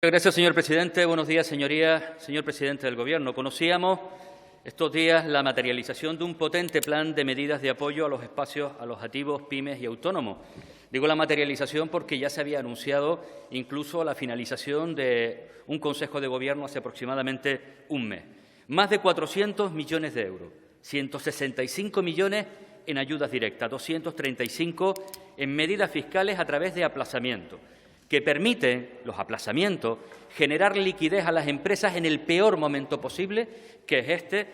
Gracias, señor presidente. Buenos días, señorías. Señor presidente del Gobierno, conocíamos estos días la materialización de un potente plan de medidas de apoyo a los espacios alojativos, pymes y autónomos. Digo la materialización porque ya se había anunciado incluso la finalización de un Consejo de Gobierno hace aproximadamente un mes. Más de 400 millones de euros, 165 millones en ayudas directas, 235 en medidas fiscales a través de aplazamiento, que permiten, los aplazamientos, generar liquidez a las empresas en el peor momento posible, que es este,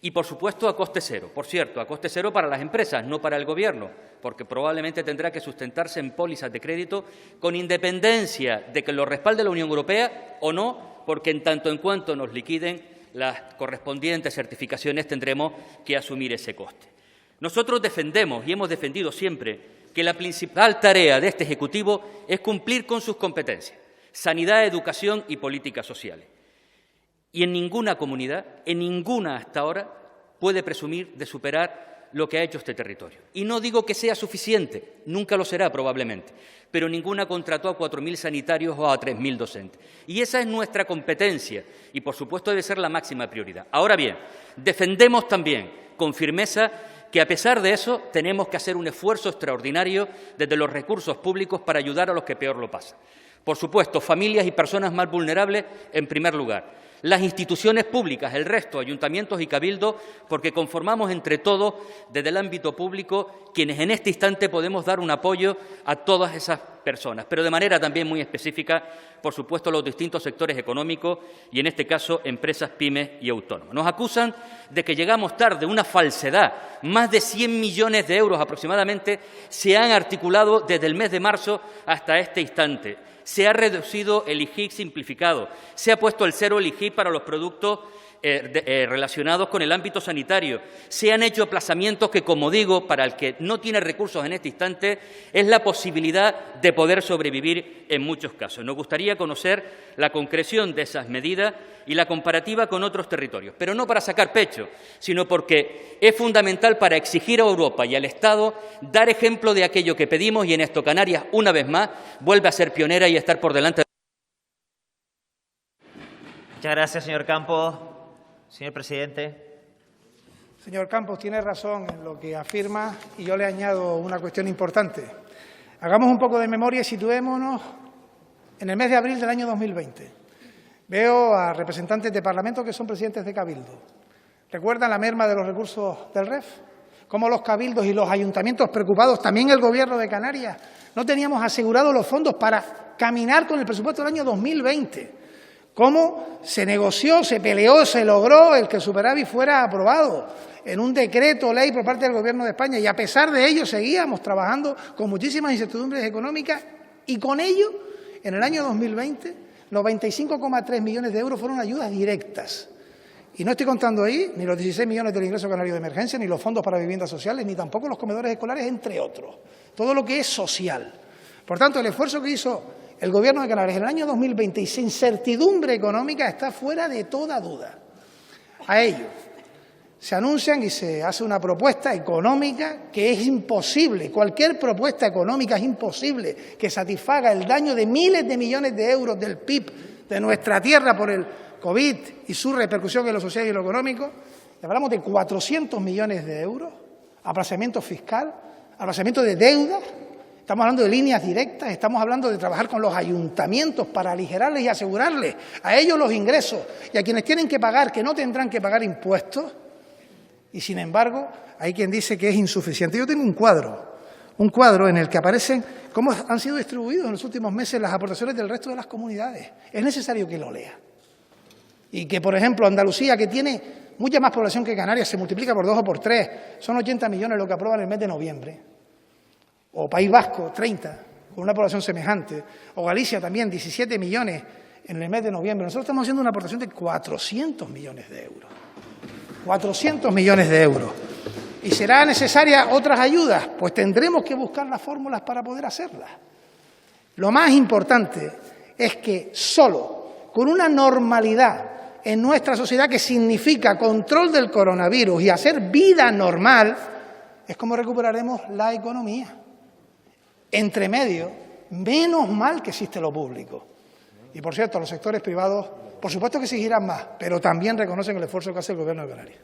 y, por supuesto, a coste cero. Por cierto, a coste cero para las empresas, no para el Gobierno, porque probablemente tendrá que sustentarse en pólizas de crédito con independencia de que lo respalde la Unión Europea o no, porque en tanto en cuanto nos liquiden las correspondientes certificaciones tendremos que asumir ese coste. Nosotros defendemos y hemos defendido siempre que la principal tarea de este Ejecutivo es cumplir con sus competencias, sanidad, educación y políticas sociales. Y en ninguna comunidad, en ninguna hasta ahora, puede presumir de superar lo que ha hecho este territorio. Y no digo que sea suficiente, nunca lo será probablemente, pero ninguna contrató a 4.000 sanitarios o a 3.000 docentes. Y esa es nuestra competencia y, por supuesto, debe ser la máxima prioridad. Ahora bien, defendemos también con firmeza que, a pesar de eso, tenemos que hacer un esfuerzo extraordinario desde los recursos públicos para ayudar a los que peor lo pasan. Por supuesto, familias y personas más vulnerables en primer lugar. Las instituciones públicas, el resto, ayuntamientos y cabildos, porque conformamos entre todos, desde el ámbito público, quienes en este instante podemos dar un apoyo a todas esas personas, pero de manera también muy específica, por supuesto, los distintos sectores económicos y, en este caso, empresas, pymes y autónomos. Nos acusan de que llegamos tarde, una falsedad. Más de 100 millones de euros aproximadamente se han articulado desde el mes de marzo hasta este instante. Se ha reducido el IGIC simplificado, se ha puesto el cero el IGIC para los productos relacionados con el ámbito sanitario, se han hecho aplazamientos que, como digo, para el que no tiene recursos en este instante, es la posibilidad de poder sobrevivir en muchos casos. Nos gustaría conocer la concreción de esas medidas y la comparativa con otros territorios, pero no para sacar pecho, sino porque es fundamental para exigir a Europa y al Estado dar ejemplo de aquello que pedimos, y en esto Canarias, una vez más, vuelve a ser pionera y a estar por delante. Muchas gracias, señor Campos. Señor presidente. Señor Campos, tiene razón en lo que afirma y yo le añado una cuestión importante. Hagamos un poco de memoria y situémonos en el mes de abril del año 2020. Veo a representantes de Parlamento que son presidentes de Cabildo. ¿Recuerdan la merma de los recursos del REF? Cómo los cabildos y los ayuntamientos preocupados, también el Gobierno de Canarias, no teníamos asegurados los fondos para caminar con el presupuesto del año 2020. Cómo se negoció, se peleó, se logró el que el superávit fuera aprobado en un decreto ley por parte del Gobierno de España, y a pesar de ello seguíamos trabajando con muchísimas incertidumbres económicas, y con ello, en el año 2020, 95,3 millones de euros fueron ayudas directas. Y no estoy contando ahí ni los 16 millones del ingreso canario de emergencia, ni los fondos para viviendas sociales, ni tampoco los comedores escolares, entre otros. Todo lo que es social. Por tanto, el esfuerzo que hizo el Gobierno de Canarias en el año 2020 y sin certidumbre económica está fuera de toda duda. A ello se anuncian y se hace una propuesta económica que es imposible. Cualquier propuesta económica es imposible que satisfaga el daño de miles de millones de euros del PIB de nuestra tierra por el COVID y su repercusión en lo social y lo económico. Y hablamos de 400 millones de euros, aplazamiento fiscal, aplazamiento de deuda. Estamos hablando de líneas directas, estamos hablando de trabajar con los ayuntamientos para aligerarles y asegurarles a ellos los ingresos, y a quienes tienen que pagar, que no tendrán que pagar impuestos, y sin embargo hay quien dice que es insuficiente. Yo tengo un cuadro en el que aparecen cómo han sido distribuidos en los últimos meses las aportaciones del resto de las comunidades. Es necesario que lo lea. Y que, por ejemplo, Andalucía, que tiene mucha más población que Canarias, se multiplica por 2 o por 3, son 80 millones lo que aprueban en el mes de noviembre. O País Vasco, 30, con una población semejante. O Galicia también, 17 millones en el mes de noviembre. Nosotros estamos haciendo una aportación de 400 millones de euros. 400 millones de euros. ¿Y será necesaria otras ayudas? Pues tendremos que buscar las fórmulas para poder hacerlas. Lo más importante es que solo con una normalidad en nuestra sociedad, que significa control del coronavirus y hacer vida normal, es como recuperaremos la economía. Entre medio, menos mal que existe lo público. Y, por cierto, los sectores privados, por supuesto que exigirán más, pero también reconocen el esfuerzo que hace el Gobierno de Canarias.